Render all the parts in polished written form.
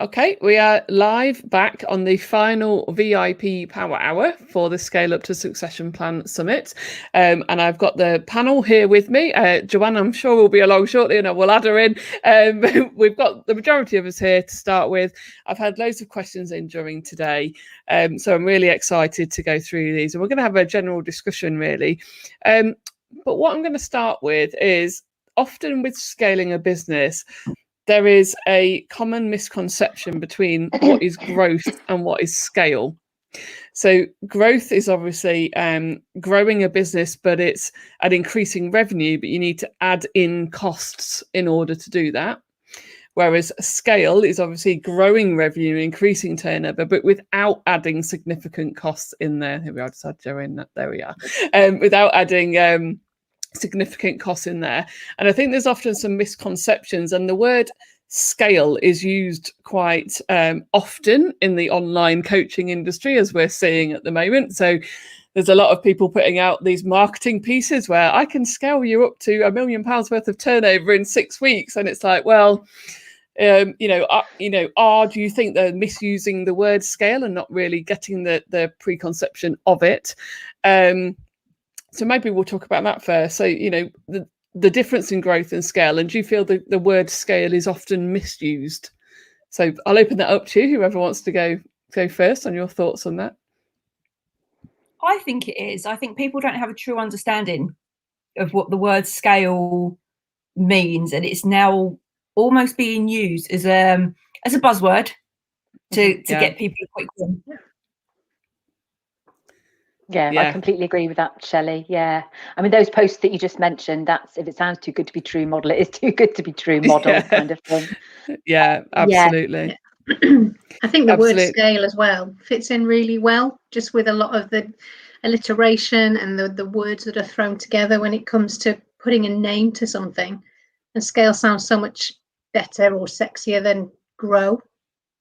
Okay, we are live back on the final VIP Power Hour for the Scale Up to Succession Plan Summit. And I've got the panel here with me. Joanne, I'm sure will be along shortly and I will add her in. We've got the majority of us here to start with. I've had loads of questions in during today. So I'm really excited to go through these. And we're going to have a general discussion, really. But what I'm going to start with is often with scaling a business, there is a common misconception between what is growth and what is scale. So growth is obviously growing a business, but it's at increasing revenue, but you need to add in costs in order to do that. Whereas scale is obviously growing revenue, increasing turnover, but without adding significant costs in there. Here we are, just had Joe in that. There we are. Without adding significant costs in there. And I think there's often some misconceptions, and the word scale is used quite often in the online coaching industry, as we're seeing at the moment. So there's a lot of people putting out these marketing pieces where I can scale you up to £1 million worth of turnover in 6 weeks. And it's like, well, do you think they're misusing the word scale and not really getting the preconception of it? So maybe we'll talk about that first. So, the difference in growth and scale, and do you feel the word scale is often misused? So I'll open that up to you, whoever wants to go first on your thoughts on that. I think it is. I think people don't have a true understanding of what the word scale means, and it's now almost being used as a buzzword to get people a quick win. Yeah, I completely agree with that, Shelley. Yeah, I mean, those posts that you just mentioned, that's if it sounds too good to be true model, it is too good to be true model kind of thing. Yeah, absolutely. Yeah. I think the word scale as well fits in really well, just with a lot of the alliteration and the words that are thrown together when it comes to putting a name to something. And scale sounds so much better or sexier than grow.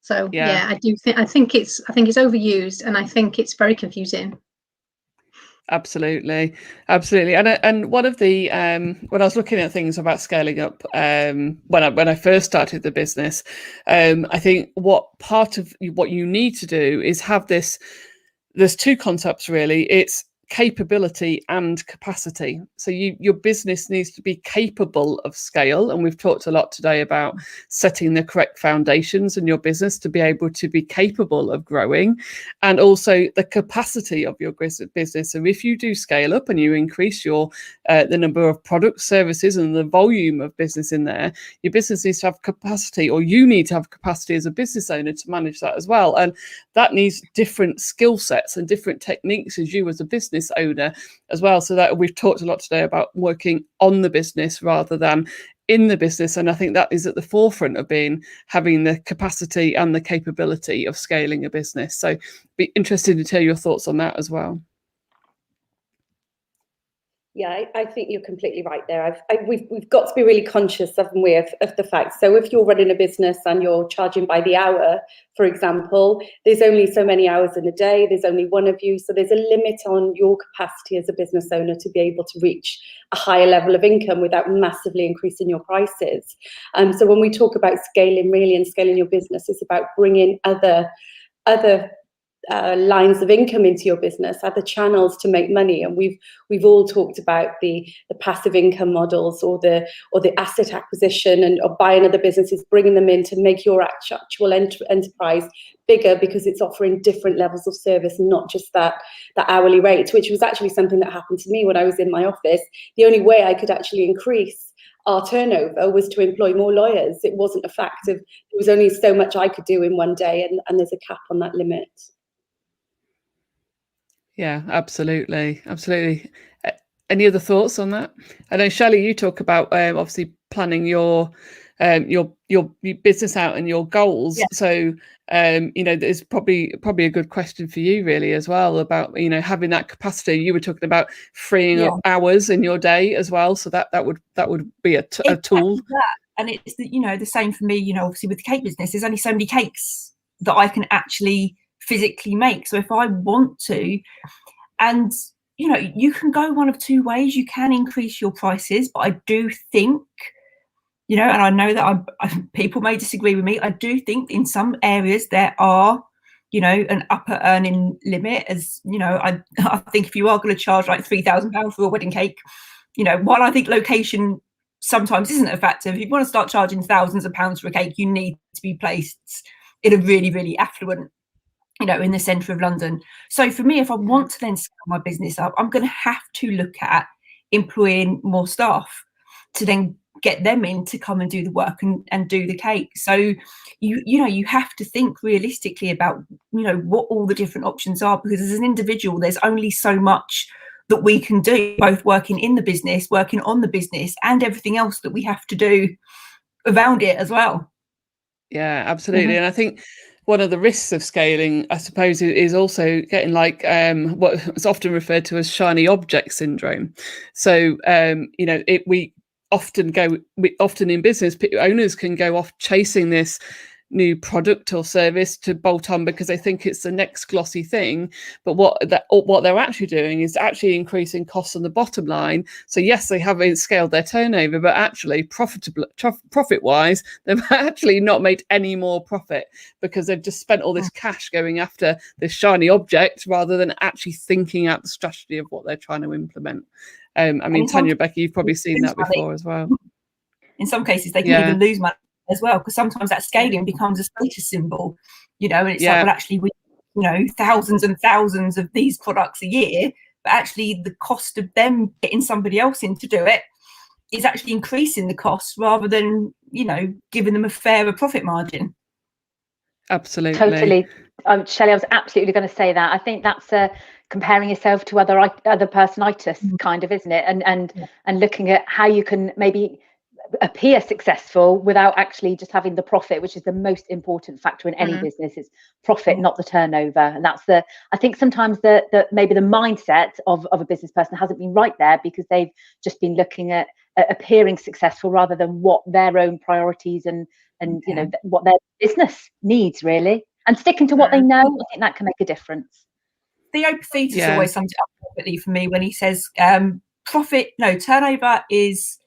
So yeah, I think it's overused, and I think it's very confusing. Absolutely. And one of the when I was looking at things about scaling up, when I first started the business, I think part of what you need to do is have this. There's two concepts really. It's capability and capacity. So your business needs to be capable of scale, and we've talked a lot today about setting the correct foundations in your business to be able to be capable of growing, and also the capacity of your business. So if you do scale up and you increase your the number of products, services, and the volume of business in there, your business needs to have capacity, or you need to have capacity as a business owner to manage that as well. And that needs different skill sets and different techniques as you as a business owner as well. So that we've talked a lot today about working on the business rather than in the business, and I think that is at the forefront of having the capacity and the capability of scaling a business. So be interested to hear your thoughts on that as well. Yeah, I think you're completely right there. We've got to be really conscious, haven't we, of the fact. So if you're running a business and you're charging by the hour, for example, there's only so many hours in a day. There's only one of you. So there's a limit on your capacity as a business owner to be able to reach a higher level of income without massively increasing your prices. So when we talk about scaling really and scaling your business, it's about bringing other lines of income into your business, other channels to make money. And we've all talked about the passive income models, or the asset acquisition and or buying other businesses, bringing them in to make your actual enterprise bigger, because it's offering different levels of service, not just that hourly rate, which was actually something that happened to me when I was in my office. The only way I could actually increase our turnover was to employ more lawyers. It wasn't a fact of, there was only so much I could do in one day, and there's a cap on that limit. Yeah, absolutely. Any other thoughts on that? I know, Shelley, you talk about obviously planning your business out and your goals. Yeah. So there's probably a good question for you really as well about having that capacity. You were talking about freeing up hours in your day as well. So that would be a tool. And it's the same for me. Obviously with the cake business, there's only so many cakes that I can actually physically make. So if I want to, and you can go one of two ways. You can increase your prices, but I do think you know, and I know that people may disagree with me. I do think in some areas there are, you know, an upper earning limit. As you know, I think if you are going to charge like £3,000 for a wedding cake, you know, while I think location sometimes isn't a factor, if you want to start charging thousands of pounds for a cake, you need to be placed in a really, really affluent, you know, in the centre of London. So for me, if I want to then scale my business up, I'm going to have to look at employing more staff to then get them in to come and do the work and do the cake. So you know, you have to think realistically about, you know, what all the different options are, because as an individual, there's only so much that we can do, both working in the business, working on the business, and everything else that we have to do around it as well. Yeah, absolutely. And I think one of the risks of scaling, I suppose, is also getting like what is often referred to as shiny object syndrome. So, you know, we often in business, owners can go off chasing this new product or service to bolt on because they think it's the next glossy thing, but what they're actually doing is actually increasing costs on the bottom line. So yes, they haven't scaled their turnover, but actually profit wise, they've actually not made any more profit because they've just spent all this cash going after this shiny object rather than actually thinking out the strategy of what they're trying to implement. I mean, Tanya, Becky, you've probably seen that before as well. In some cases, they can even lose money as well, because sometimes that scaling becomes a status symbol, you know, and it's like, well, actually, we, you know, thousands and thousands of these products a year, but actually the cost of them getting somebody else in to do it is actually increasing the cost rather than, you know, giving them a fairer profit margin. Absolutely. Totally. Shelley, I was absolutely going to say that. I think that's comparing yourself to other personitis kind of, isn't it? And looking at how you can maybe appear successful without actually just having the profit, which is the most important factor in any business. Is profit, not the turnover. And that's I think sometimes the maybe the mindset of a business person hasn't been right there, because they've just been looking at appearing successful rather than what their own priorities and you know, what their business needs really, and sticking to what they know. I think that can make a difference. Theo Peters always sums it up perfectly for me when he says turnover is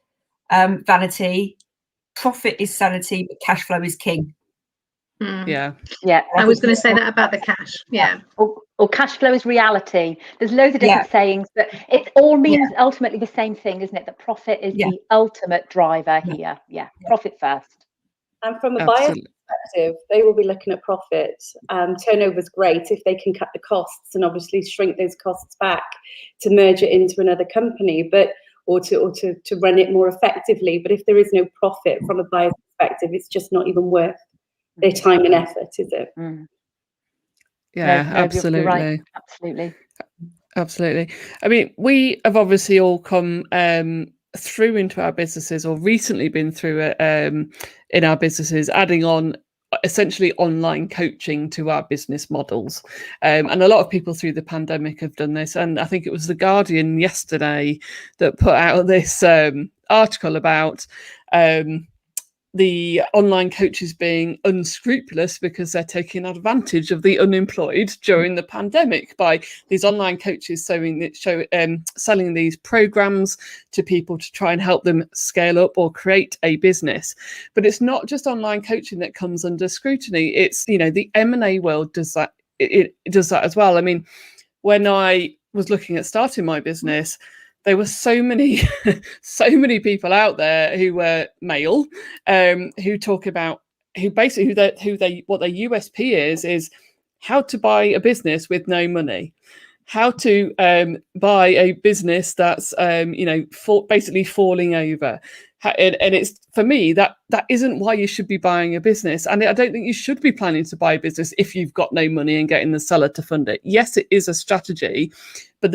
vanity, profit is sanity, but cash flow is king. Yeah. I was going to say that about the cash. Or cash flow is reality. There's loads of different sayings, but it all means ultimately the same thing, isn't it? That profit is the ultimate driver here. Profit first. And from a buyer perspective, they will be looking at profit. Turnover is great if they can cut the costs and obviously shrink those costs back to merge it into another company, or to run it more effectively. But if there is no profit from a buyer's perspective, it's just not even worth their time and effort, is it? Yeah, no, absolutely. You're right. Absolutely. I mean, we have obviously all come through into our businesses, or recently been through it in our businesses, adding on essentially online coaching to our business models. And a lot of people through the pandemic have done this. And I think it was The Guardian yesterday that put out this article about the online coaches being unscrupulous because they're taking advantage of the unemployed during the pandemic by these online coaches selling these programs to people to try and help them scale up or create a business. But it's not just online coaching that comes under scrutiny. It's, you know, the M&A world does that. It does that as well. I mean, when I was looking at starting my business, there were so many people out there who were male, who talk about what their USP is how to buy a business with no money, how to buy a business that's basically falling over. And it's, for me, that isn't why you should be buying a business. And I don't think you should be planning to buy a business if you've got no money and getting the seller to fund it. Yes, it is a strategy, but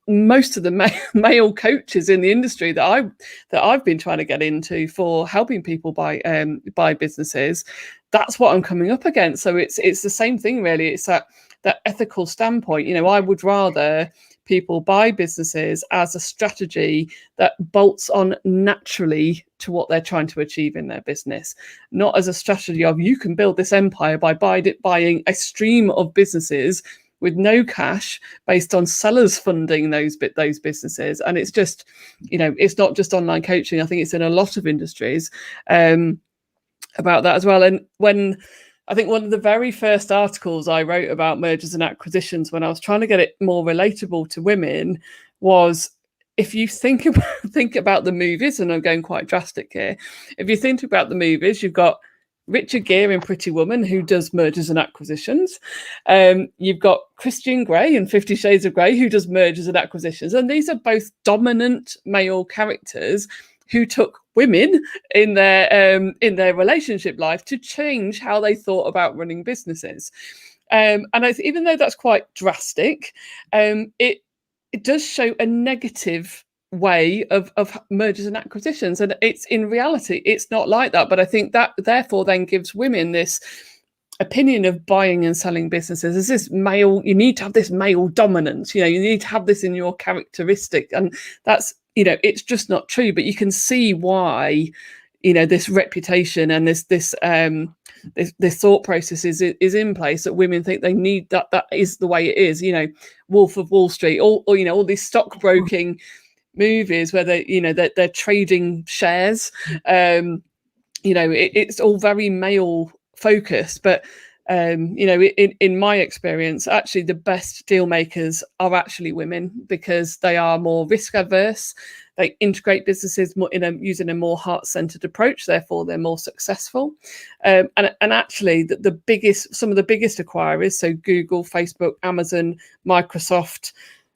most of the male coaches in the industry that I've been trying to get into for helping people buy businesses, that's what I'm coming up against. So it's the same thing really. It's that ethical standpoint. You know, I would rather people buy businesses as a strategy that bolts on naturally to what they're trying to achieve in their business, not as a strategy of you can build this empire by buying a stream of businesses with no cash based on sellers funding those businesses. And it's just, it's not just online coaching. I think it's in a lot of industries about that as well. And I think one of the very first articles I wrote about mergers and acquisitions, when I was trying to get it more relatable to women, was, if you think about the movies, and I'm going quite drastic here, if you think about the movies, you've got Richard Gere in Pretty Woman, who does mergers and acquisitions. You've got Christian Grey in 50 Shades of Grey, who does mergers and acquisitions. And these are both dominant male characters who took women in their relationship life to change how they thought about running businesses. And even though that's quite drastic, it does show a negative way of mergers and acquisitions, and it's, in reality, it's not like that. But I think that therefore then gives women this opinion of buying and selling businesses as this male, you need to have this male dominance, you need to have this in your characteristic, and that's, it's just not true. But you can see why, this reputation and this thought process is in place, that women think they need that is the way it is. Wolf of Wall Street, all these stockbroking movies where they're trading shares. It's all very male focused, but in my experience, actually the best deal makers are actually women, because they are more risk averse. They integrate businesses more using a more heart-centered approach. Therefore, they're more successful. And actually, some of the biggest acquirers, so Google, Facebook, Amazon, Microsoft,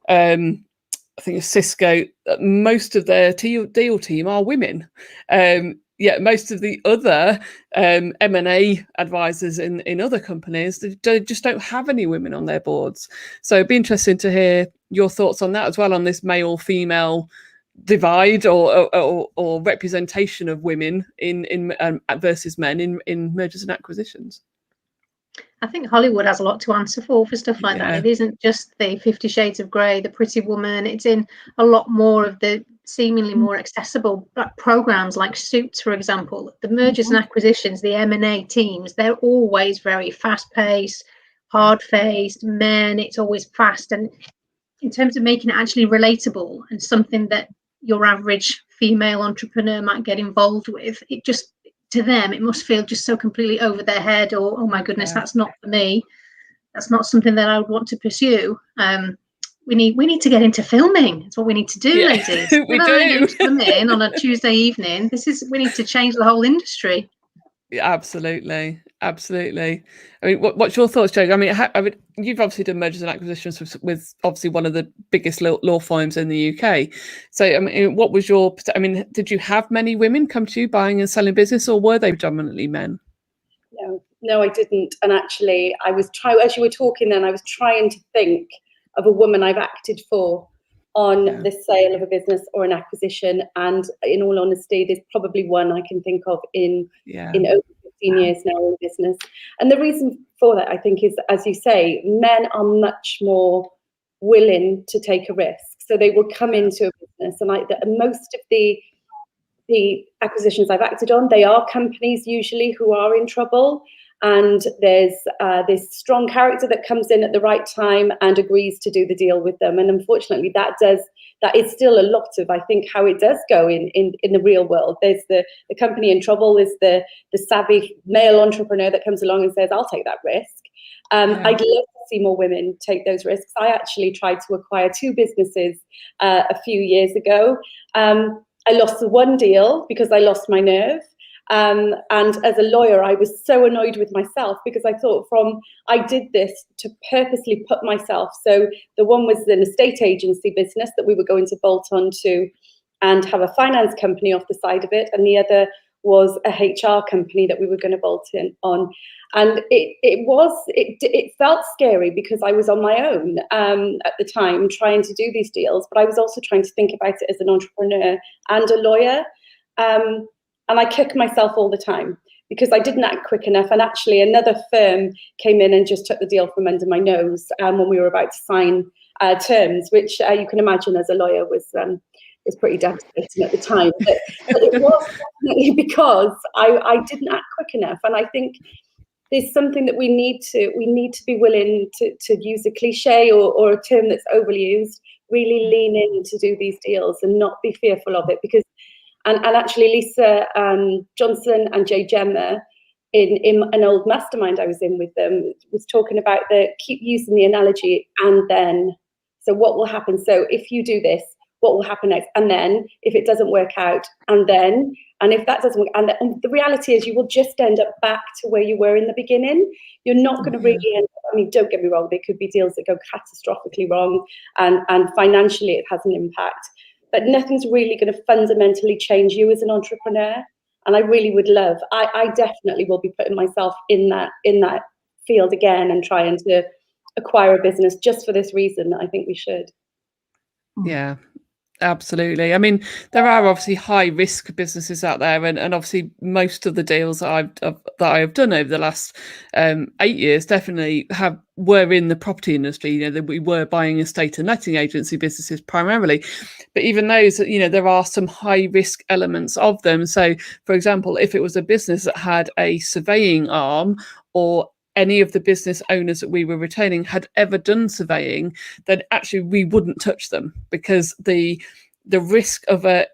I think it's Cisco, most of their deal team are women. Yet most of the other M&A advisors in other companies, they just don't have any women on their boards. So it'd be interesting to hear your thoughts on that as well, on this male-female divide or representation of women in versus men in mergers and acquisitions. I think Hollywood has a lot to answer for stuff like that. It isn't just the 50 Shades of Grey, the Pretty Woman. It's in a lot more of the seemingly more accessible programs like Suits, for example. The mergers and acquisitions, the M&A teams, they're always very fast-paced, hard-faced men. It's always fast. And in terms of making it actually relatable and something that your average female entrepreneur might get involved with, it just, to them, it must feel just so completely over their head, or, oh my goodness, that's not for me. That's not something that I would want to pursue. We need to get into filming. It's what we need to do, ladies. We do. Come in on a Tuesday evening. We need to change the whole industry. Yeah, absolutely. I mean, what's your thoughts, Joe? I mean, you've obviously done mergers and acquisitions with obviously one of the biggest law firms in the UK. So, I mean, did you have many women come to you buying and selling business, or were they predominantly men? No, I didn't. And actually, as you were talking then, I was trying to think of a woman I've acted for on the sale of a business or an acquisition. And in all honesty, there's probably one I can think of in over 15 years now in business. And the reason for that, I think, is, as you say, men are much more willing to take a risk. So they will come into a business, and most of the acquisitions I've acted on, they are companies usually who are in trouble. And there's this strong character that comes in at the right time and agrees to do the deal with them. And unfortunately, that is still a lot of, I think, how it does go in the real world. There's the company in trouble, there's the savvy male entrepreneur that comes along and says, I'll take that risk. I'd love to see more women take those risks. I actually tried to acquire 2 businesses a few years ago. I lost the one deal because I lost my nerve. And as a lawyer, I was so annoyed with myself, because I thought I did this to purposely put myself. So the one was an estate agency business that we were going to bolt on to and have a finance company off the side of it. And the other was a HR company that we were going to bolt in on. And it felt scary because I was on my own at the time trying to do these deals, but I was also trying to think about it as an entrepreneur and a lawyer. And I kick myself all the time because I didn't act quick enough. And actually another firm came in and just took the deal from under my nose when we were about to sign terms, which you can imagine as a lawyer was pretty devastating at the time. But it was definitely because I didn't act quick enough. And I think there's something that we need to be willing to use a cliche or a term that's overly used, really lean in to do these deals and not be fearful of it. Because and actually Lisa Johnson and Jay Gemma in an old mastermind I was in with them was talking about keep using the analogy and then. So what will happen? So if you do this, what will happen next? And then if it doesn't work out, and then, and if that doesn't work, and the reality is you will just end up back to where you were in the beginning. You're not going to really end up, I mean, don't get me wrong, there could be deals that go catastrophically wrong and financially it has an impact, but nothing's really going to fundamentally change you as an entrepreneur. And I really would love, I definitely will be putting myself in that field again and trying to acquire a business just for this reason. I think we should. Yeah, absolutely. I mean, there are obviously high risk businesses out there, and obviously most of the deals that I have done over the last 8 years definitely were in the property industry. You know, that we were buying estate and letting agency businesses primarily, but even those, you know, there are some high risk elements of them. So, for example, if it was a business that had a surveying arm, or any of the business owners that we were retaining had ever done surveying, then actually we wouldn't touch them, because the risk of a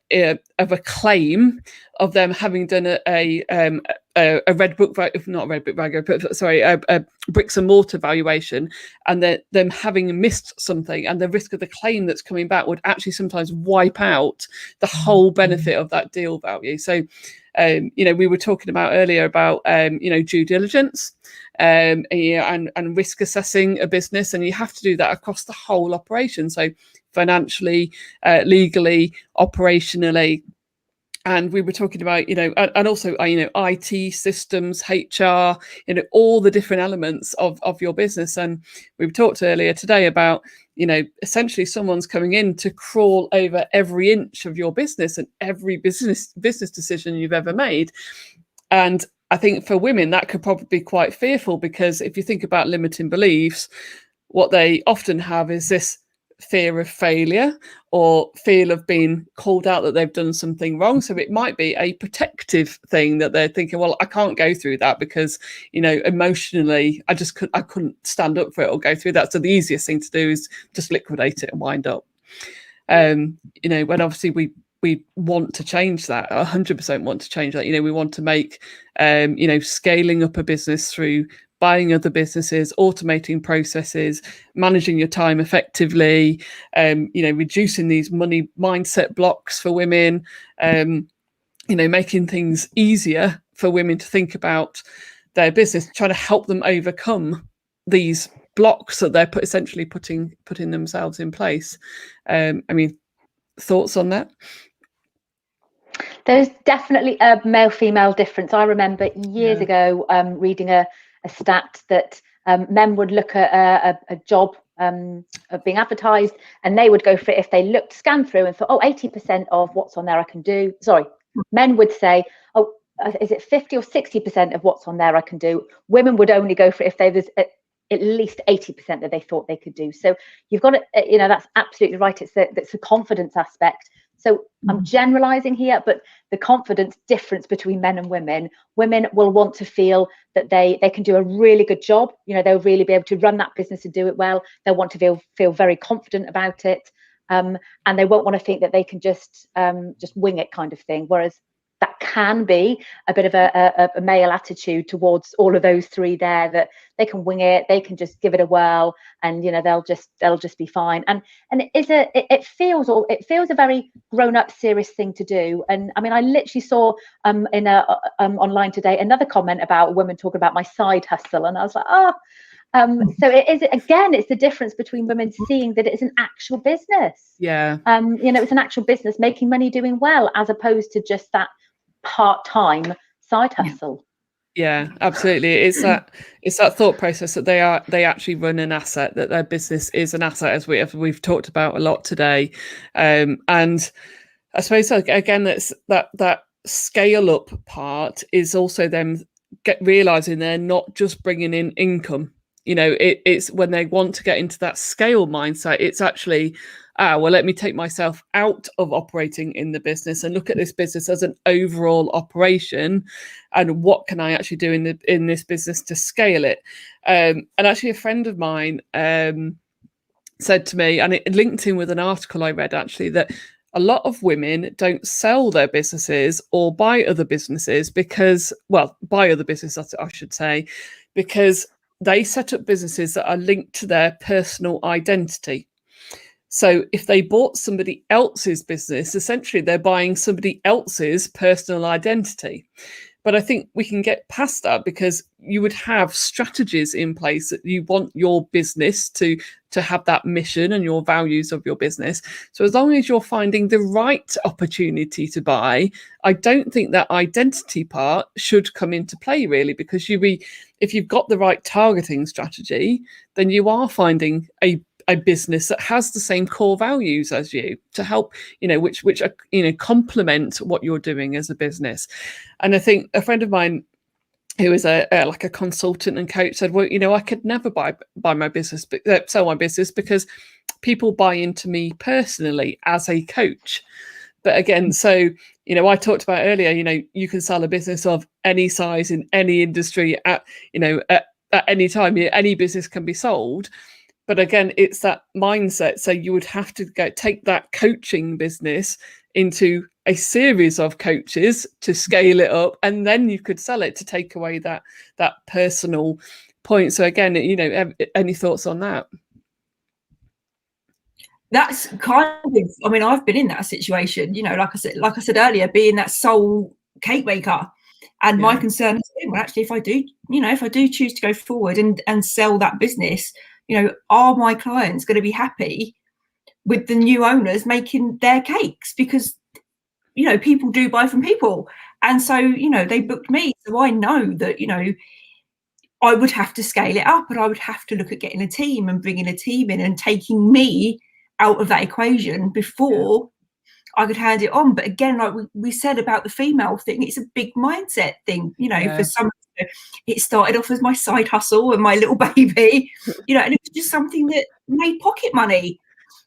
claim of them having done a red book, not a red book value, but sorry, a bricks and mortar valuation, and them having missed something, and the risk of the claim that's coming back would actually sometimes wipe out the whole benefit of that deal value. So, you know, we were talking about earlier about you know, due diligence, and risk assessing a business, and you have to do that across the whole operation. So financially, legally, operationally. And we were talking about, you know, and also, you know, IT systems, HR, you know, all the different elements of your business. And we talked earlier today about, you know, essentially someone's coming in to crawl over every inch of your business and every business decision you've ever made. And I think for women, that could probably be quite fearful, because if you think about limiting beliefs, what they often have is this fear of failure or fear of being called out that they've done something wrong. So it might be a protective thing that they're thinking, well, I can't go through that because, you know, emotionally, I couldn't stand up for it or go through that. So the easiest thing to do is just liquidate it and wind up. You know, when obviously we want to change that, 100% want to change that. You know, we want to make, you know, scaling up a business through buying other businesses, automating processes, managing your time effectively, you know, reducing these money mindset blocks for women, you know, making things easier for women to think about their business, trying to help them overcome these blocks that they're essentially putting themselves in place. I mean, thoughts on that? There's definitely a male-female difference. I remember years ago reading a stat that men would look at a job being advertised, and they would go for it if they scanned through and thought, oh, 80% of what's on there I can do. Sorry, men would say, oh, is it 50 or 60% of what's on there I can do? Women would only go for it if there was at least 80% that they thought they could do. So you've got to, you know, that's absolutely right. It's the confidence aspect. So I'm generalizing here, but the confidence difference between men and women will want to feel that they can do a really good job. You know, they'll really be able to run that business and do it well. They'll want to feel very confident about it. And they won't want to think that they can just wing it kind of thing. Whereas that can be a bit of a male attitude towards all of those three there, that they can wing it, they can just give it a whirl, and you know, they'll just be fine. And it feels a very grown-up, serious thing to do. And I mean, I literally saw in online today another comment about a woman talking about my side hustle, and I was like, oh. So it's the difference between women seeing that it's an actual business. Yeah. You know, it's an actual business making money, doing well, as opposed to just that part-time side hustle. Yeah, absolutely. It's that thought process that they actually run an asset, that their business is an asset, as we've talked about a lot today. And I suppose, again, that's that scale up part is also them realizing they're not just bringing in income. You know, it's when they want to get into that scale mindset, it's actually, well, let me take myself out of operating in the business and look at this business as an overall operation, and what can I actually do in this business to scale it. And actually, a friend of mine said to me, and it linked in with an article I read actually, that a lot of women don't sell their businesses or buy other businesses because, well, buy other businesses, I should say, because they set up businesses that are linked to their personal identity. So if they bought somebody else's business, essentially they're buying somebody else's personal identity. But I think we can get past that, because you would have strategies in place that you want your business to have that mission and your values of your business. So as long as you're finding the right opportunity to buy, I don't think that identity part should come into play really, because if you've got the right targeting strategy, then you are finding a business that has the same core values as you to help, which complement what you're doing as a business. And I think a friend of mine who is like a consultant and coach said, well, I could never buy my business, sell my business, because people buy into me personally as a coach. But again, so, I talked about earlier, you can sell a business of any size in any industry at any time. Any business can be sold. But again, it's that mindset. So you would have to take that coaching business into a series of coaches to scale it up, and then you could sell it to take away that personal point. So again, any thoughts on that? That's kind of, I've been in that situation, like I said earlier, being that sole cake maker. And my concern is, well, actually, if I do choose to go forward and sell that business, are my clients going to be happy with the new owners making their cakes? Because, people do buy from people. And so, they booked me. So I know that, I would have to scale it up, and I would have to look at getting a team and bringing a team in and taking me out of that equation before I could hand it on. But again, like we said about the female thing, it's a big mindset thing, for some. It started off as my side hustle and my little baby, and it was just something that made pocket money,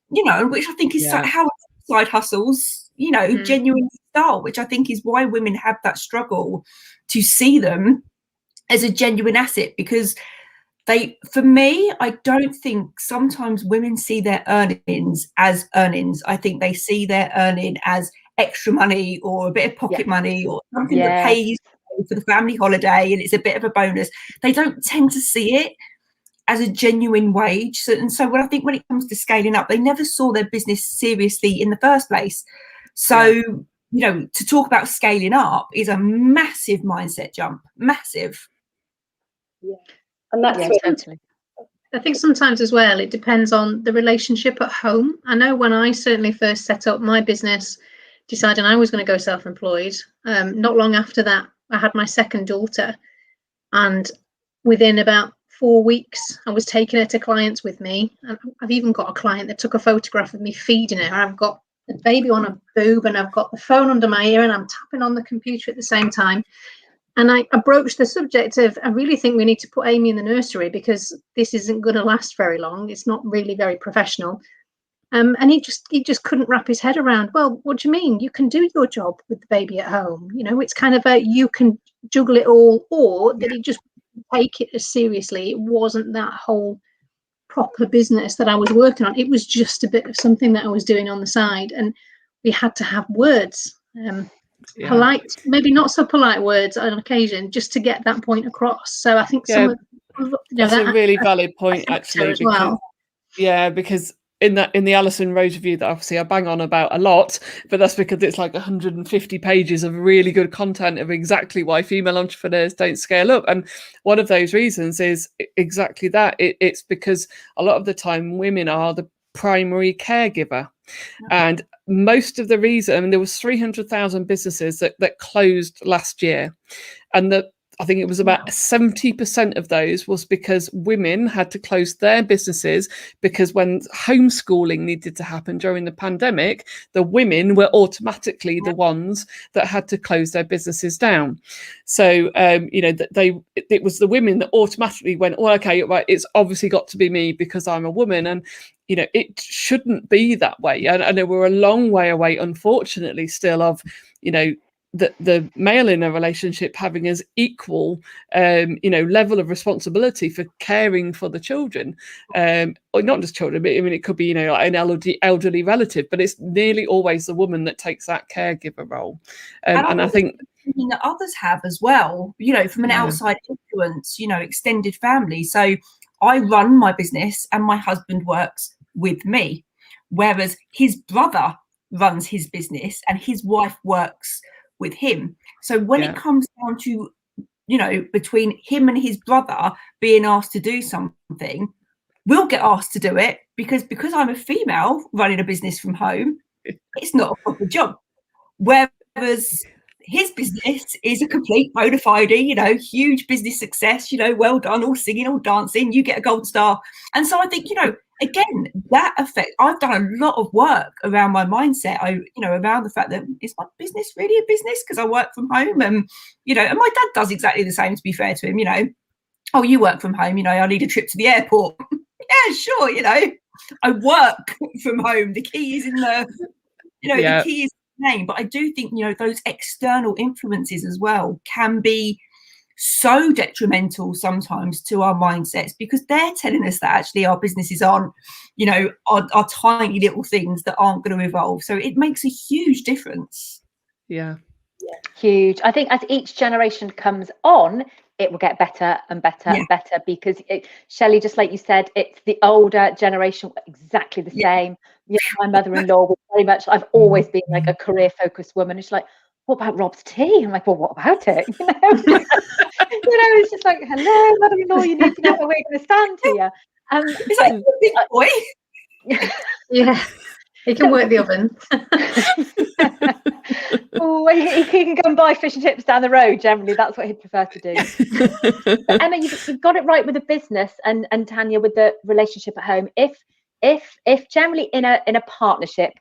which I think is how side hustles, genuinely start, which I think is why women have that struggle to see them as a genuine asset. Because for me, I don't think sometimes women see their earnings as earnings. I think they see their earning as extra money or a bit of pocket money or something that pays for the family holiday, and it's a bit of a bonus. They don't tend to see it as a genuine wage. So when it comes to scaling up, they never saw their business seriously in the first place. So, to talk about scaling up is a massive mindset jump, massive. Yeah. And that's totally. I think sometimes as well, it depends on the relationship at home. I know when I certainly first set up my business, deciding I was going to go self-employed, not long after that, I had my second daughter. And within about 4 weeks, I was taking her to clients with me. And I've even got a client that took a photograph of me feeding her. I've got the baby on a boob and I've got the phone under my ear and I'm tapping on the computer at the same time. And I broached the subject of, I really think we need to put Amy in the nursery because this isn't going to last very long. It's not really very professional. And he just couldn't wrap his head around, well, what do you mean? You can do your job with the baby at home. It's kind of you can juggle it all, or that he just take it as seriously. It wasn't that whole proper business that I was working on. It was just a bit of something that I was doing on the side. And we had to have words. Polite, maybe not so polite words on occasion, just to get that point across. So I think that's a really valid point actually, as well. Because in the Alison Rose review that obviously I bang on about a lot, but that's because it's like 150 pages of really good content of exactly why female entrepreneurs don't scale up. And one of those reasons is exactly that. It's because a lot of the time women are the primary caregiver. And most of the reason, there was 300,000 businesses that closed last year, and I think it was about 70% of those was because women had to close their businesses, because when homeschooling needed to happen during the pandemic, the women were automatically the ones that had to close their businesses down. So, it was the women that automatically went, oh, okay, right, it's obviously got to be me because I'm a woman. And, it shouldn't be that way. And we're a long way away, unfortunately, still of, the male in a relationship having as equal, level of responsibility for caring for the children, or not just children, but I mean, it could be, like an elderly relative, but it's nearly always the woman that takes that caregiver role. And I think that others have as well, from an outside influence, extended family. So I run my business and my husband works with me, whereas his brother runs his business and his wife works with him. So when it comes down to, between him and his brother being asked to do something, we'll get asked to do it because I'm a female running a business from home. It's not a proper job. Whereas his business is a complete bona fide, huge business success, well done, all singing, all dancing, you get a gold star. And so I think, again, that effect, I've done a lot of work around my mindset, around the fact that, is my business really a business? Because I work from home, and, and my dad does exactly the same, to be fair to him, oh, you work from home, I need a trip to the airport. Yeah, sure, I work from home. The key is in the, the key is name. But I do think, those external influences as well can be so detrimental sometimes to our mindsets, because they're telling us that actually our businesses aren't, are tiny little things that aren't going to evolve. So it makes a huge difference. Yeah. Huge. I think as each generation comes on, it will get better and better and better, because Shelley, just like you said, it's the older generation, exactly the same. My mother-in-law was very much, I've always been like a career focused woman. It's like, what about Rob's tea? I'm like, well, what about it? It's just like, hello, mother-in-law, you need to know how we're going to stand here. It's like a big boy. Yeah, he can work the oven. Oh, he can go and buy fish and chips down the road. Generally, that's what he'd prefer to do. But Emma, you've got it right with the business, and Tanya with the relationship at home. If generally in a partnership,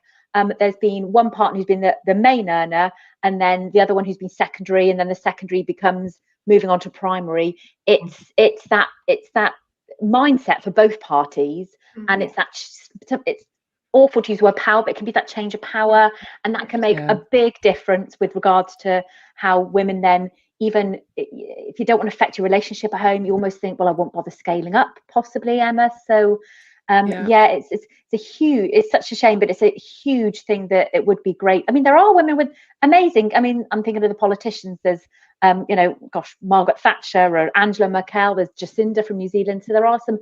there's been one partner who's been the main earner, and then the other one who's been secondary, and then the secondary becomes moving on to primary. It's that mindset for both parties, and it's awful to use the word power, but it can be that change of power, and that can make a big difference with regards to how women then, even if you don't want to affect your relationship at home, you almost think, well, I won't bother scaling up, possibly, Emma. So it's such a shame, but it's a huge thing that it would be great. I mean, there are women with amazing, I'm thinking of the politicians. There's Margaret Thatcher or Angela Merkel, there's Jacinda from New Zealand. So there are some,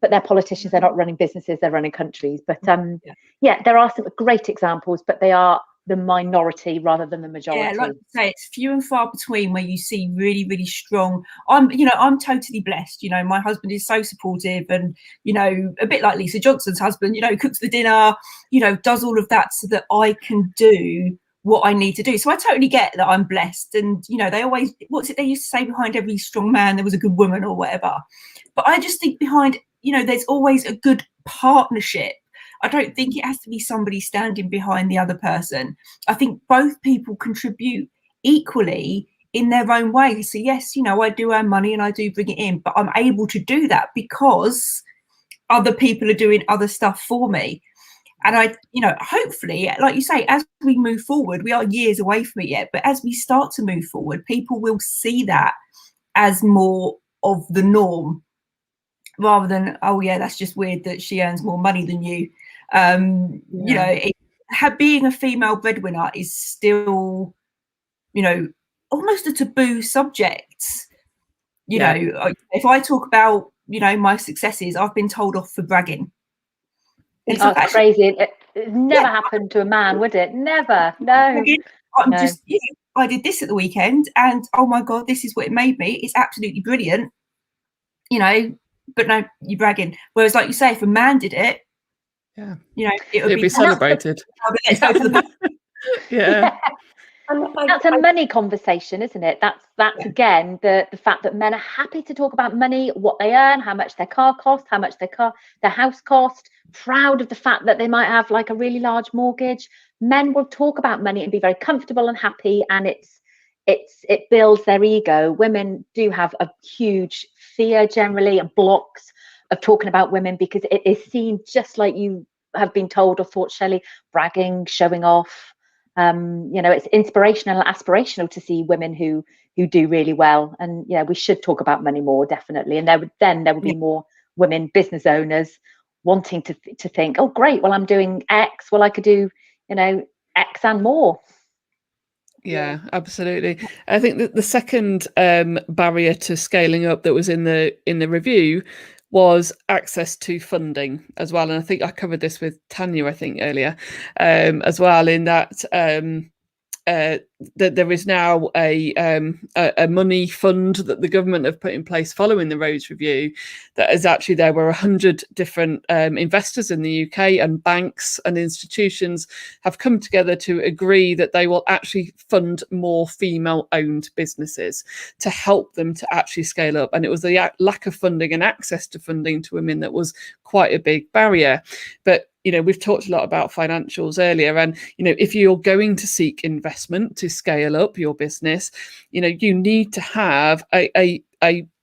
but they're politicians, they're not running businesses, they're running countries. But there are some great examples, but they are the minority rather than the majority. Yeah, like you say, it's few and far between where you see really, really strong. I'm totally blessed. My husband is so supportive, and a bit like Lisa Johnson's husband, cooks the dinner, does all of that so that I can do what I need to do. So I totally get that I'm blessed. And they always, what's it they used to say, behind every strong man there was a good woman, or whatever. But I just think behind, there's always a good partnership. I don't think it has to be somebody standing behind the other person. I think both people contribute equally in their own way. So yes, I do earn money and I do bring it in, but I'm able to do that because other people are doing other stuff for me. And I, hopefully, like you say, as we move forward, we are years away from it yet, but as we start to move forward, people will see that as more of the norm, rather than, oh yeah, that's just weird that she earns more money than you. Being a female breadwinner is still, almost a taboo subject. If I talk about, my successes, I've been told off for bragging. It's crazy. It never happened to a man, would it? Never. No. Just, I did this at the weekend, and oh my God, this is what it made me. It's absolutely brilliant. But no, you're bragging. Whereas, like you say, if a man did it, it would be celebrated. Yeah. That's a money conversation, isn't it? That's again the fact that men are happy to talk about money, what they earn, how much their car cost, how much their house cost, proud of the fact that they might have like a really large mortgage. Men will talk about money and be very comfortable and happy, and it builds their ego. Women do have a huge fear generally and blocks of talking about women because it is seen, just like you have been told or thought, Shelley, bragging, showing off. It's inspirational and aspirational to see women who do really well, and we should talk about money more, definitely. And there would be more women business owners wanting to think, oh great, well I'm doing X, well I could do X and more. Yeah, absolutely. I think that the second barrier to scaling up that was in the review was access to funding as well. And I think I covered this with Tanya, I think, earlier as well, in that that there is now a money fund that the government have put in place following the Rhodes Review. That is actually, there were 100 different investors in the UK, and banks and institutions have come together to agree that they will actually fund more female-owned businesses to help them to actually scale up. And it was the lack of funding and access to funding to women that was quite a big barrier. But we've talked a lot about financials earlier, and if you're going to seek investment to scale up your business, you need to have a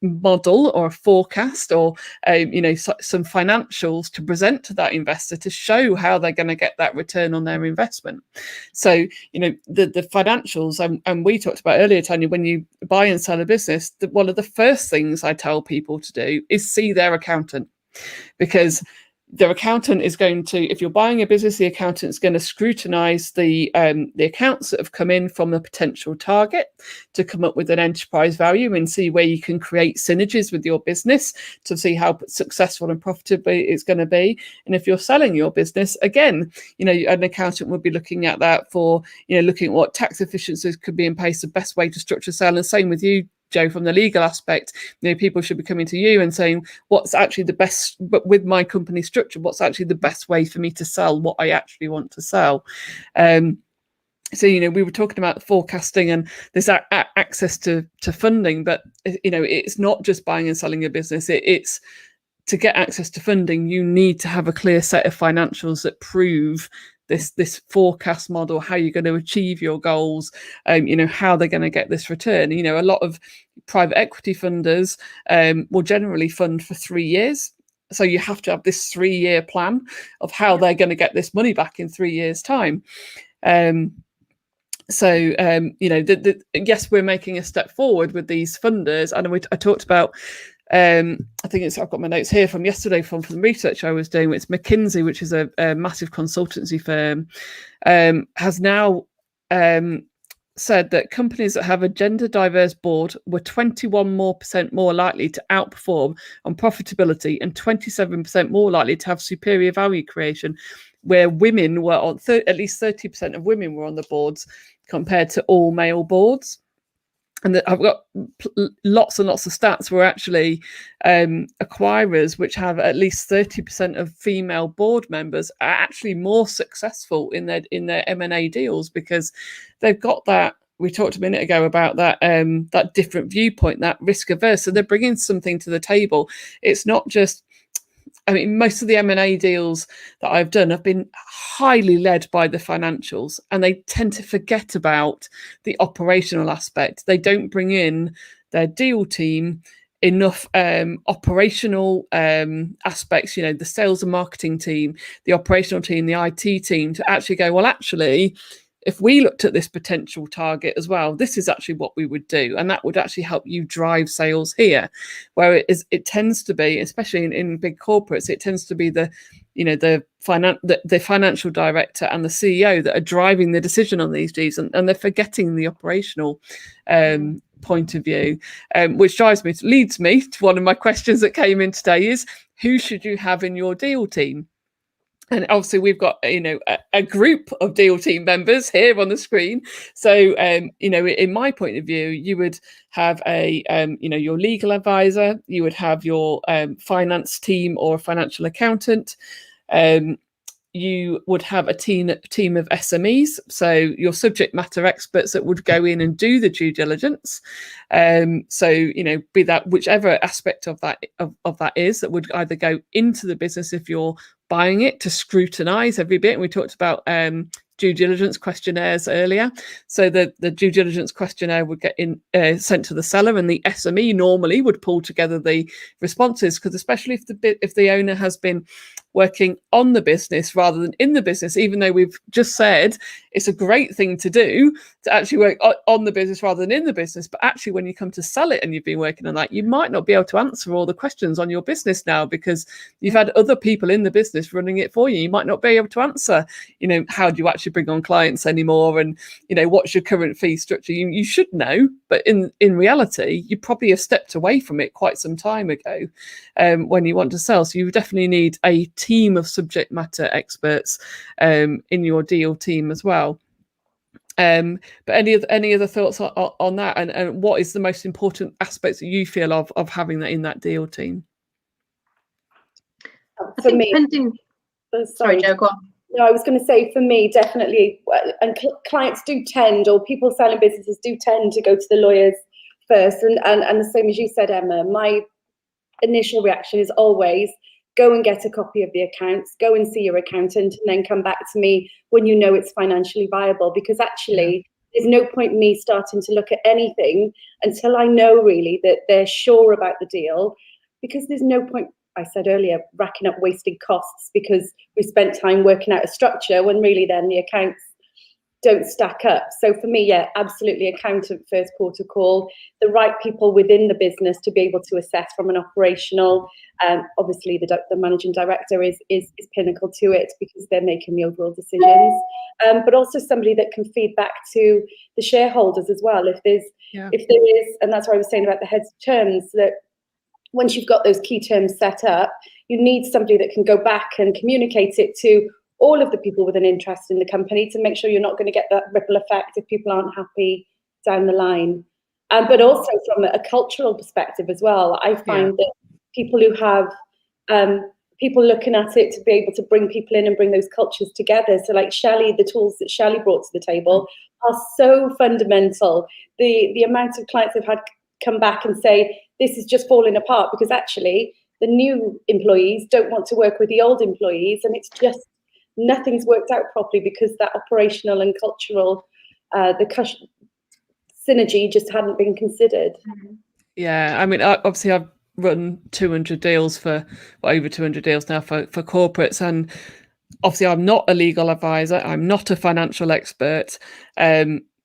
model or a forecast or some financials to present to that investor to show how they're going to get that return on their investment. So the financials, and we talked about earlier, Tanya, when you buy and sell a business, one of the first things I tell people to do is see their accountant, because their accountant is going to, if you're buying a business, the accountant is going to scrutinize the accounts that have come in from the potential target to come up with an enterprise value and see where you can create synergies with your business to see how successful and profitable it's going to be. And if you're selling your business, again, an accountant would be looking at that for, looking at what tax efficiencies could be in place, the best way to structure sale. And same with you, Joe, from the legal aspect, people should be coming to you and saying, what's actually the best, but with my company structure, what's actually the best way for me to sell what I actually want to sell. So, we were talking about forecasting and this access to funding, but, it's not just buying and selling a business. It's to get access to funding, you need to have a clear set of financials that prove this forecast model, how you're going to achieve your goals, how they're going to get this return. A lot of private equity funders will generally fund for 3 years. So you have to have this 3-year plan of how they're going to get this money back in 3 years' time. Yes, we're making a step forward with these funders. And I talked about, I think I've got my notes here from yesterday from the research I was doing. It's McKinsey, which is a massive consultancy firm, has now said that companies that have a gender diverse board were 21% more likely to outperform on profitability and 27% more likely to have superior value creation, where women were on at least 30% of women were on the boards compared to all male boards. And I've got lots and lots of stats where actually acquirers which have at least 30% of female board members are actually more successful in their M&A deals, because they've got that. We talked a minute ago about that that different viewpoint, that risk averse. So they're bringing something to the table. It's not just, most of the M&A deals that I've done have been highly led by the financials, and they tend to forget about the operational aspect. They don't bring in their deal team enough operational aspects, the sales and marketing team, the operational team, the IT team, to actually go, well, actually, if we looked at this potential target as well, this is actually what we would do. And that would actually help you drive sales here. Where it tends to be, especially in big corporates, it tends to be the financial director and the CEO that are driving the decision on these deals, and they're forgetting the operational point of view, which leads me to one of my questions that came in today is, who should you have in your deal team? And obviously we've got, a group of deal team members here on the screen. So, in my point of view, you would have your legal advisor, you would have your finance team or financial accountant, you would have a team of SMEs, so your subject matter experts that would go in and do the due diligence. So, you know, be that whichever aspect of that is, that would either go into the business if you're buying it to scrutinize every bit. And we talked about due diligence questionnaires earlier. So the due diligence questionnaire would get sent to the seller, and the SME normally would pull together the responses, because especially if the owner has been working on the business rather than in the business, even though we've just said it's a great thing to do to actually work on the business rather than in the business. But actually, when you come to sell it and you've been working on that, you might not be able to answer all the questions on your business now, because you've had other people in the business running it for you. You might not be able to answer, you know, how do you actually bring on clients anymore? And, you know, what's your current fee structure? You should know, but in reality, you probably have stepped away from it quite some time ago when you want to sell. So you definitely need a team of subject matter experts in your deal team as well. But any other thoughts on that, and what is the most important aspects that you feel of having that in that deal team? For me, sorry, Jo, go on. No, I was going to say, for me, definitely, and clients do tend, or people selling businesses do tend to go to the lawyers first. And the same as you said, Emma, my initial reaction is always go and get a copy of the accounts, go and see your accountant, and then come back to me when you know it's financially viable. Because actually, there's no point me starting to look at anything until I know really that they're sure about the deal, because there's no point, I said earlier, racking up wasted costs because we spent time working out a structure when really then the accounts don't stack up. So for me, yeah, absolutely, accountant first port of call, the right people within the business to be able to assess from an operational. Obviously, the managing director is pinnacle to it, because they're making the overall decisions. But also somebody that can feed back to the shareholders as well. If there is, and that's what I was saying about the heads of terms, that once you've got those key terms set up, you need somebody that can go back and communicate it to all of the people with an interest in the company, to make sure you're not going to get that ripple effect if people aren't happy down the line. But also from a cultural perspective as well, I find that people who have people looking at it to be able to bring people in and bring those cultures together. So like Shelley, the tools that Shelley brought to the table are so fundamental. The amount of clients have had come back and say, this is just falling apart, because actually the new employees don't want to work with the old employees, and it's just nothing's worked out properly because that operational and cultural synergy just hadn't been considered. Yeah, I mean, obviously I've run 200 deals for over 200 deals now for corporates, and obviously I'm not a legal advisor, I'm not a financial expert.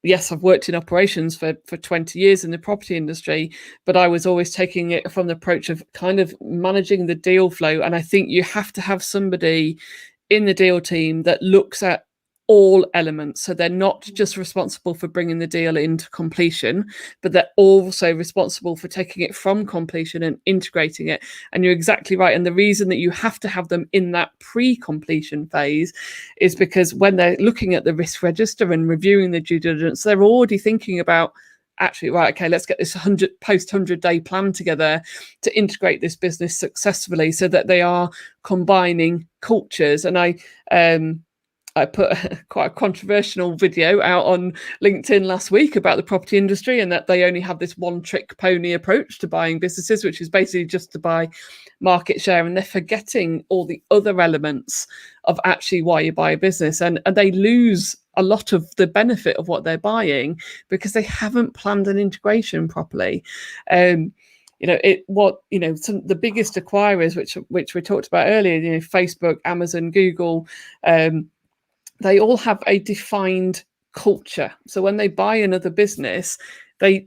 Yes, I've worked in operations for 20 years in the property industry, but I was always taking it from the approach of kind of managing the deal flow. And I think you have to have somebody in the deal team that looks at all elements. So they're not just responsible for bringing the deal into completion, but they're also responsible for taking it from completion and integrating it. And you're exactly right. And the reason that you have to have them in that pre-completion phase is because when they're looking at the risk register and reviewing the due diligence, they're already thinking about, actually, right, okay, let's get this post 100-day plan together to integrate this business successfully, so that they are combining cultures. And I put quite a controversial video out on LinkedIn last week about the property industry, and that they only have this one-trick pony approach to buying businesses, which is basically just to buy market share, and they're forgetting all the other elements of actually why you buy a business, and they lose a lot of the benefit of what they're buying because they haven't planned an integration properly. Some the biggest acquirers, which we talked about earlier, Facebook, Amazon, Google, they all have a defined culture. So when they buy another business, they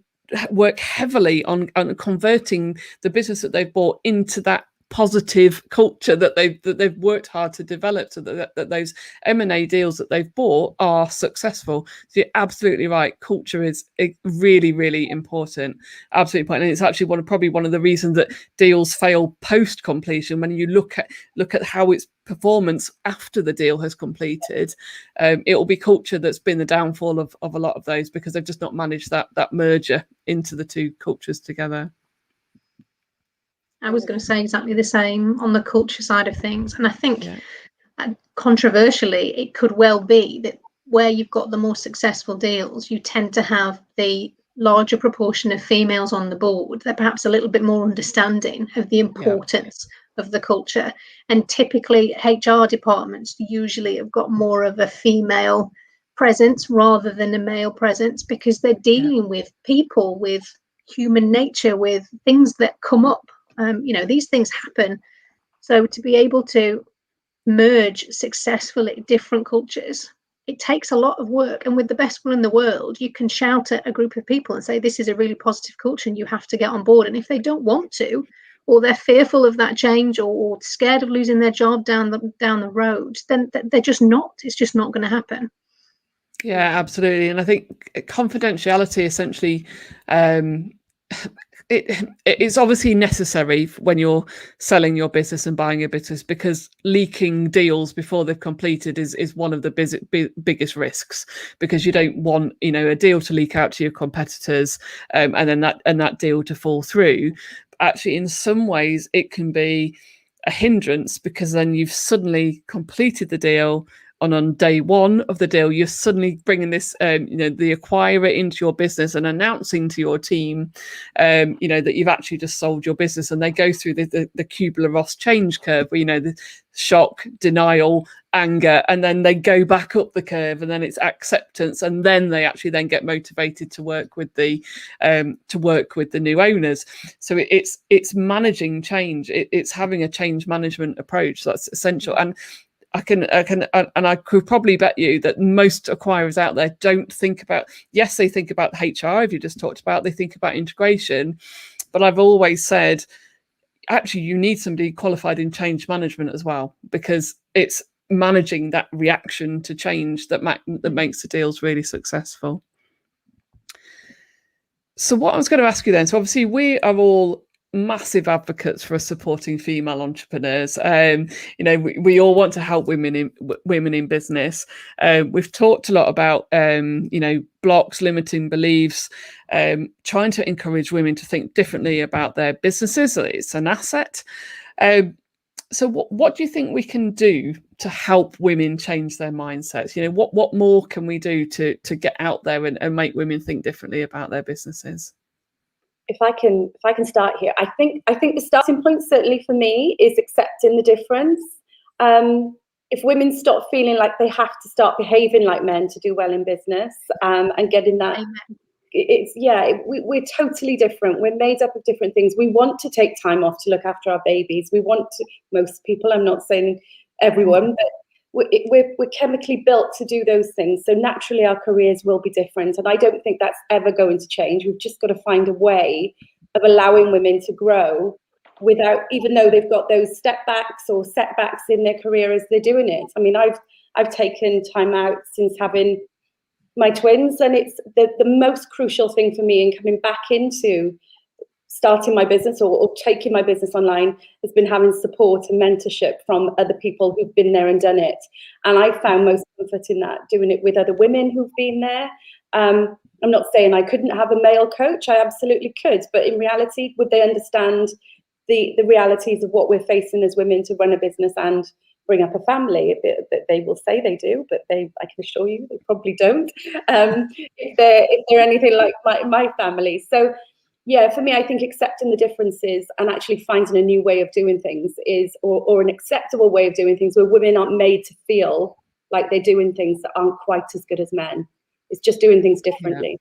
work heavily on converting the business that they've bought into that positive culture that they've worked hard to develop, so that those M&A deals that they've bought are successful. So you're absolutely right. Culture is really, really important. Absolutely important. And it's actually probably one of the reasons that deals fail post completion. When you look at how its performance after the deal has completed, it will be culture that's been the downfall of a lot of those, because they've just not managed that merger into the two cultures together. I was going to say exactly the same on the culture side of things. And I think controversially, it could well be that where you've got the more successful deals, you tend to have the larger proportion of females on the board. They're perhaps a little bit more understanding of the importance of the culture. And typically HR departments usually have got more of a female presence rather than a male presence, because they're dealing with people, with human nature, with things that come up. These things happen. So to be able to merge successfully different cultures, it takes a lot of work. And with the best one in the world, you can shout at a group of people and say, this is a really positive culture and you have to get on board. And if they don't want to, or they're fearful of that change, or scared of losing their job down the road, then they're just not. It's just not going to happen. Yeah, absolutely. And I think confidentiality essentially, it's obviously necessary when you're selling your business and buying a business, because leaking deals before they've completed is one of the biggest risks, because you don't want, a deal to leak out to your competitors, and then that deal to fall through. Actually, in some ways, it can be a hindrance, because then you've suddenly completed the deal. And on day one of the deal, you're suddenly bringing this, the acquirer into your business and announcing to your team, that you've actually just sold your business. And they go through the Kubler-Ross change curve, where, the shock, denial, anger, and then they go back up the curve, and then it's acceptance, and then they actually then get motivated to work with the new owners. So it's managing change. It's having a change management approach that's essential. And I could probably bet you that most acquirers out there don't think about, yes, they think about HR, if you just talked about, they think about integration, but I've always said, actually, you need somebody qualified in change management as well, because it's managing that reaction to change that makes the deals really successful. So what I was going to ask you then, so obviously we are all massive advocates for supporting female entrepreneurs. We all want to help women in business. We've talked a lot about blocks, limiting beliefs, trying to encourage women to think differently about their businesses. It's an asset. So what do you think we can do to help women change their mindsets? What more can we do to get out there and make women think differently about their businesses? If I can start here, I think the starting point, certainly for me, is accepting the difference. If women stop feeling like they have to start behaving like men to do well in business, and getting that, we're totally different. We're made up of different things. We want to take time off to look after our babies. We want to, most people, I'm not saying everyone, but we're chemically built to do those things. So naturally our careers will be different. And I don't think that's ever going to change. We've just got to find a way of allowing women to grow without, even though they've got those step backs or setbacks in their career as they're doing it. I mean, I've taken time out since having my twins, and it's the most crucial thing for me in coming back into starting my business or taking my business online has been having support and mentorship from other people who've been there and done it. And I found most comfort in that, doing it with other women who've been there. I'm not saying I couldn't have a male coach, I absolutely could, but in reality, would they understand the realities of what we're facing as women to run a business and bring up a family? They will say they do, but I can assure you they probably don't, if they're anything like my family. So yeah, for me, I think accepting the differences and actually finding a new way of doing things or an acceptable way of doing things where women aren't made to feel like they're doing things that aren't quite as good as men. It's just doing things differently.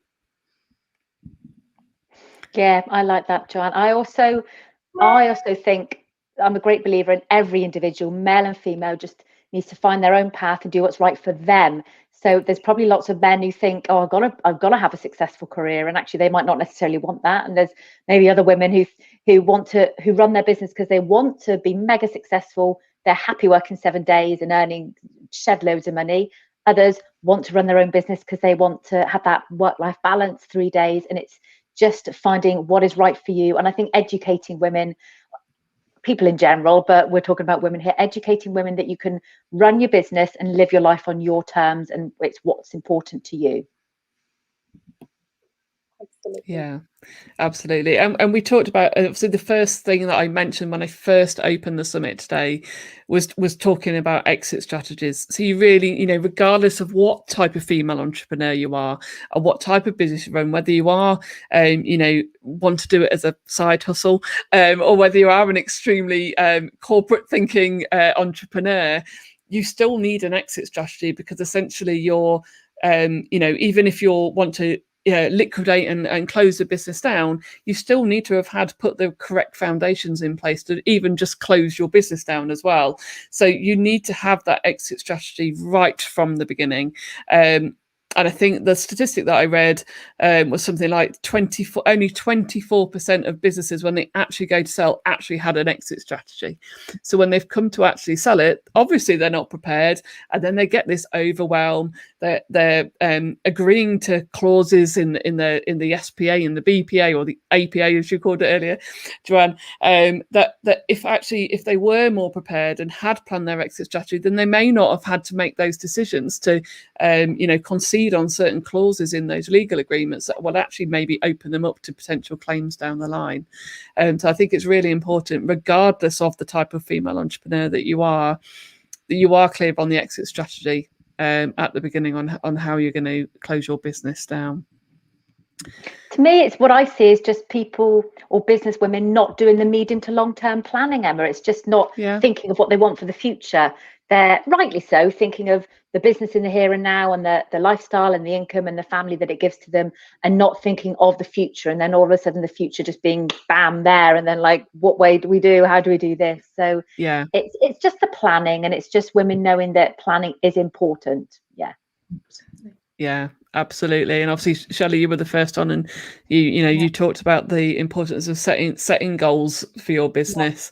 Yeah, I like that, Joanne. I also think I'm a great believer in every individual, male and female, just needs to find their own path and do what's right for them. So there's probably lots of men who think, oh, I've got to have a successful career, and actually they might not necessarily want that. And there's maybe other women who run their business because they want to be mega successful. They're happy working 7 days and earning shed loads of money. Others want to run their own business because they want to have that work-life balance 3 days. And it's just finding what is right for you. And I think educating women, people in general, but we're talking about women here, educating women that you can run your business and live your life on your terms, and it's what's important to you. Yeah, absolutely. And we talked about, obviously the first thing that I mentioned when I first opened the summit today was talking about exit strategies. So you really, regardless of what type of female entrepreneur you are or what type of business you run, whether you are want to do it as a side hustle, or whether you are an extremely corporate thinking entrepreneur, you still need an exit strategy, because essentially you're even if you want to liquidate and close the business down, you still need to have had put the correct foundations in place to even just close your business down as well. So you need to have that exit strategy right from the beginning. And I think the statistic that I read was something like only 24% of businesses, when they actually go to sell, actually had an exit strategy. So when they've come to actually sell it, obviously they're not prepared, and then they get this overwhelm. They're agreeing to clauses in the SPA, in the BPA, or the APA as you called it earlier, Joanne. That if they were more prepared and had planned their exit strategy, then they may not have had to make those decisions to concede on certain clauses in those legal agreements that will actually maybe open them up to potential claims down the line. So I think it's really important, regardless of the type of female entrepreneur that you are clear on the exit strategy at the beginning on how you're going to close your business down. To me, it's what I see is just people or business women not doing the medium to long-term planning, Emma. It's just not thinking of what they want for the future. They're rightly so thinking of the business in the here and now, and the lifestyle and the income and the family that it gives to them, and not thinking of the future. And then all of a sudden the future just being bam there, and then like, what way do we do? How do we do this? So yeah, it's just the planning, and it's just women knowing that planning is important. Yeah, absolutely. And obviously, Shelley, you were the first on, and you talked about the importance of setting goals for your business.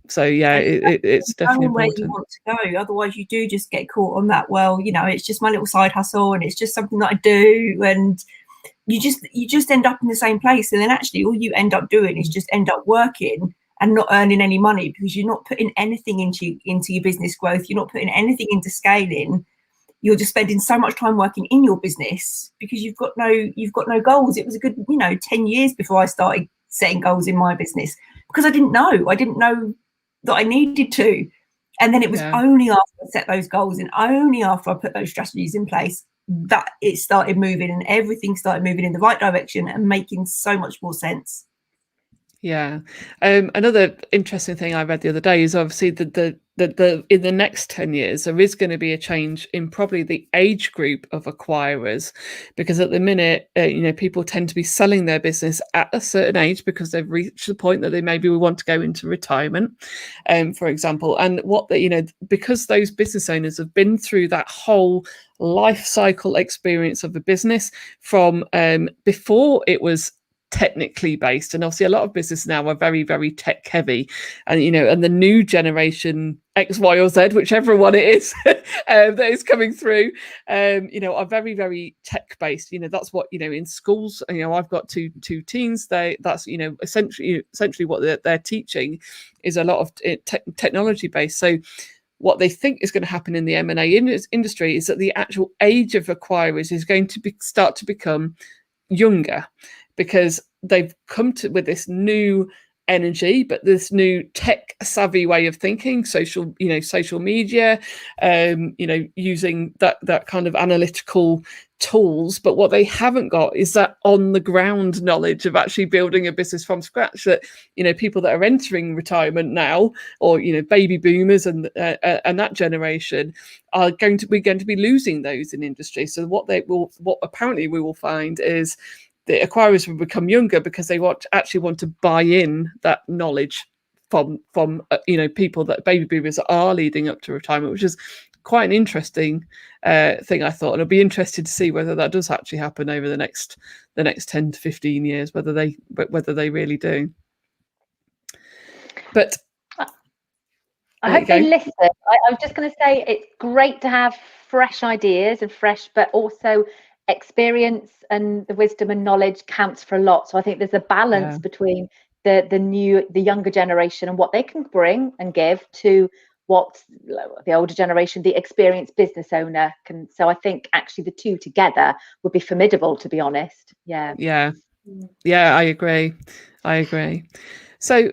So yeah, it's definitely important. Where you want to go, otherwise you do just get caught on that. Well, it's just my little side hustle, and it's just something that I do, and you just end up in the same place. And then actually, all you end up doing is just end up working and not earning any money, because you're not putting anything into your business growth. You're not putting anything into scaling. You're just spending so much time working in your business because you've got no goals. It was a good 10 years before I started setting goals in my business, because I didn't know that I needed to. And then it was only after I set those goals, and only after I put those strategies in place, that it started moving, and everything started moving in the right direction and making so much more sense. Yeah. Another interesting thing I read the other day is obviously the in the next 10 years, there is going to be a change in probably the age group of acquirers, because at the minute, people tend to be selling their business at a certain age because they've reached the point that they maybe want to go into retirement, for example. And because those business owners have been through that whole life cycle experience of a business from before it was technically based, and obviously a lot of business now are very, very tech heavy, and and the new generation X, Y, or Z, whichever one it is that is coming through, are very, very tech based. That's what in schools. I've got two teens. That's essentially what they're teaching is a lot of technology based. So what they think is going to happen in the M&A industry is that the actual age of acquirers is going to start to become younger, because they've come with this new energy, but this new tech savvy way of thinking, social media, using that kind of analytical tools. But what they haven't got is that on the ground knowledge of actually building a business from scratch, that people that are entering retirement now, or baby boomers and that generation, are going to be losing those in industry. So what apparently we will find is the acquirers will become younger, because they actually want to buy in that knowledge from people that baby boomers are leading up to retirement, which is quite an interesting thing, I thought. And I'll be interested to see whether that does actually happen over the next 10 to 15 years, whether they really do. But I hope they listen. I'm just going to say it's great to have fresh ideas and but also experience and the wisdom and knowledge counts for a lot. So I think there's a balance between the younger generation and what they can bring and give to what the older generation, the experienced business owner can. So I think actually the two together would be formidable, to be honest. Yeah, I agree. So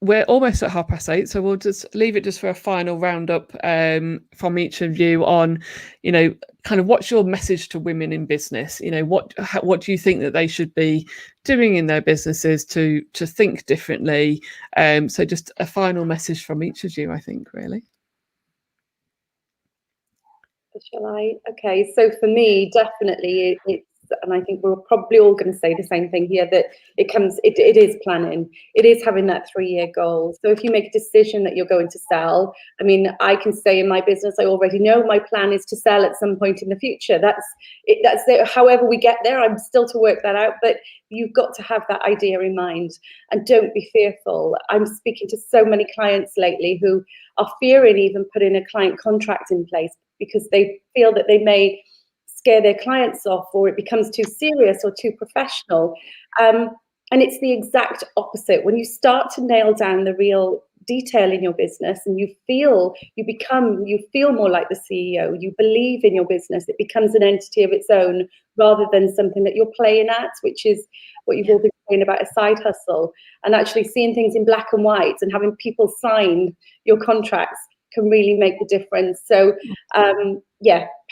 we're almost at 8:30, so we'll just leave it just for a final roundup from each of you on, kind of what's your message to women in business? What do you think that they should be doing in their businesses to think differently? So just a final message from each of you, I think, really. Shall I? Okay, so for me, definitely it's, and I think we're probably all going to say the same thing here, that it is planning. It is having that 3-year goal. So if you make a decision that you're going to sell, I mean, I can say in my business, I already know my plan is to sell at some point in the future. That's it. However we get there, I'm still to work that out, but you've got to have that idea in mind and don't be fearful. I'm speaking to so many clients lately who are fearing even putting a client contract in place because they feel that they may scare their clients off, or it becomes too serious or too professional. And it's the exact opposite. When you start to nail down the real detail in your business and you feel more like the CEO, you believe in your business, it becomes an entity of its own rather than something that you're playing at, which is what you've all been saying about a side hustle. And actually seeing things in black and white and having people sign your contracts can really make the difference. So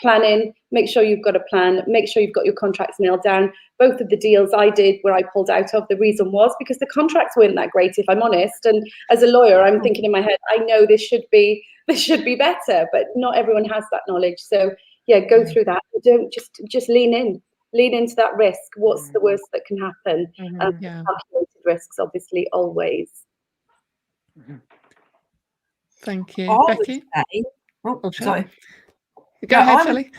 planning, make sure you've got a plan, make sure you've got your contracts nailed down. Both of the deals I did where I pulled out of, the reason was because the contracts weren't that great, if I'm honest. And as a lawyer, I'm thinking in my head, I know this should be better, but not everyone has that knowledge. So go through that. Don't just lean into that risk. What's the worst that can happen? Calculated risks, obviously, always. Thank you, Becky. Sorry. Go ahead, Shelley.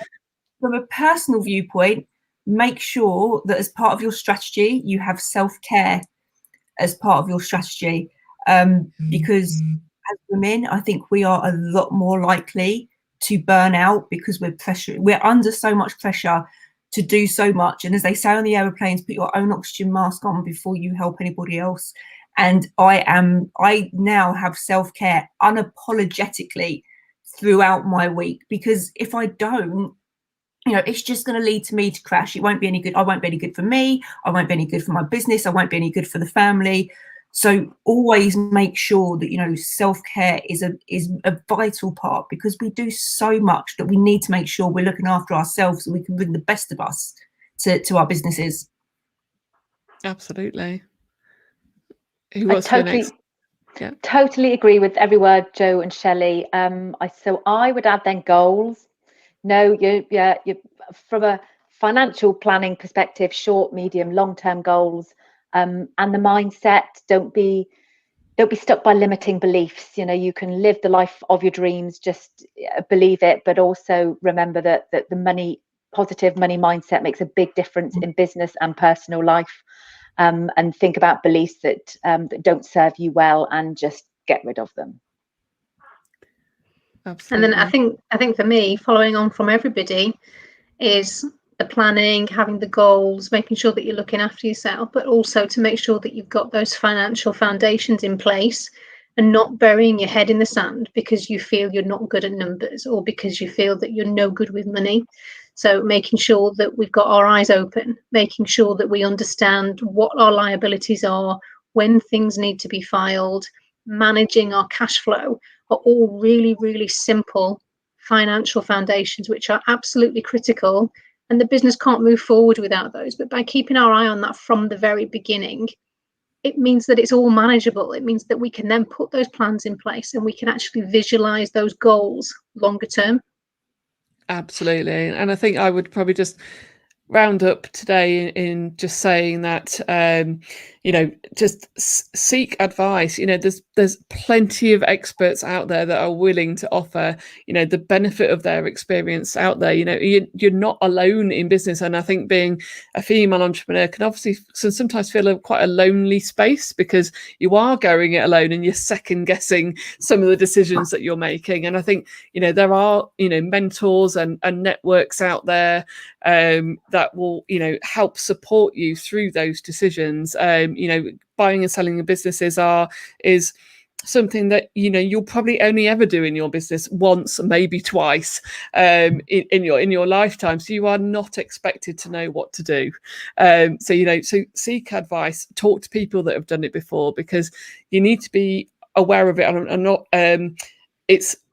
From a personal viewpoint, make sure that as part of your strategy, you have self-care as part of your strategy. Because as women, I think we are a lot more likely to burn out because we're under so much pressure to do so much. And as they say on the aeroplanes, put your own oxygen mask on before you help anybody else. And I now have self-care unapologetically throughout my week, because if I don't, it's just going to lead to me to crash. It won't be any good. I won't be any good for me. I won't be any good for my business. I won't be any good for the family. So always make sure that, self-care is a vital part, because we do so much that we need to make sure we're looking after ourselves so we can bring the best of us to our businesses. Absolutely. Who wants to go next? Yeah. Totally agree with every word, Joe and Shelley. So I would add then goals. No, you from a financial planning perspective, short, medium, long-term goals, and the mindset. Don't be stuck by limiting beliefs. You can live the life of your dreams, just believe it, but also remember that the positive money mindset makes a big difference in business and personal life. And think about beliefs that don't serve you well and just get rid of them. Absolutely. And then I think for me, following on from everybody, is the planning, having the goals, making sure that you're looking after yourself, but also to make sure that you've got those financial foundations in place and not burying your head in the sand because you feel you're not good at numbers or because you feel that you're no good with money. So making sure that we've got our eyes open, making sure that we understand what our liabilities are, when things need to be filed, managing our cash flow are all really, really simple financial foundations, which are absolutely critical. And the business can't move forward without those. But by keeping our eye on that from the very beginning, it means that it's all manageable. It means that we can then put those plans in place and we can actually visualize those goals longer term. Absolutely. And I think I would probably just round up today in just saying that just seek advice. There's plenty of experts out there that are willing to offer the benefit of their experience out there. You're not alone in business, and I think being a female entrepreneur can obviously sometimes feel quite a lonely space because you are going it alone and you're second guessing some of the decisions that you're making. And I think there are mentors and networks out there that will help support you through those decisions. Buying and selling a business is something that you'll probably only ever do in your business once, maybe twice, in your lifetime. So you are not expected to know what to do. So seek advice, talk to people that have done it before, because you need to be aware of it. And not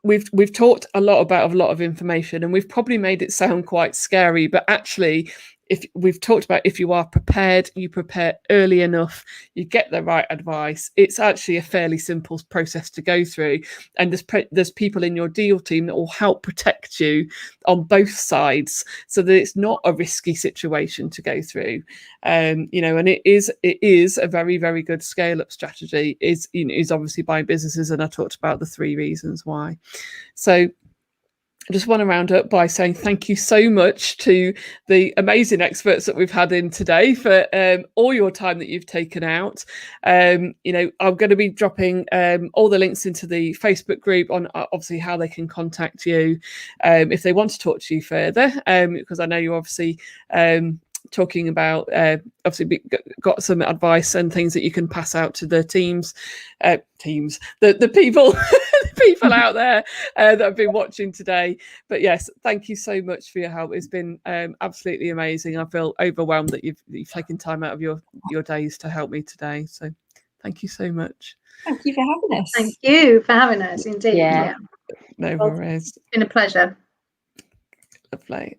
we've talked a lot about a lot of information, and we've probably made it sound quite scary, but actually, if we've talked about, if you are prepared, you prepare early enough, you get the right advice, it's actually a fairly simple process to go through. And there's people in your deal team that will help protect you on both sides, so that it's not a risky situation to go through. And it is a very, very good scale up strategy, is obviously buying businesses. And I talked about the 3 reasons why. So I just want to round up by saying thank you so much to the amazing experts that we've had in today for all your time that you've taken out. I'm going to be dropping all the links into the Facebook group on obviously how they can contact you if they want to talk to you further, because I know you're obviously talking about obviously got some advice and things that you can pass out to the the people people out there that have been watching today. But yes, thank you so much for your help. It's been absolutely amazing. I feel overwhelmed that you've taken time out of your days to help me today, so thank you so much. Thank you for having us. Thank you for having us, indeed. Yeah. No worries. It's been a pleasure. Lovely.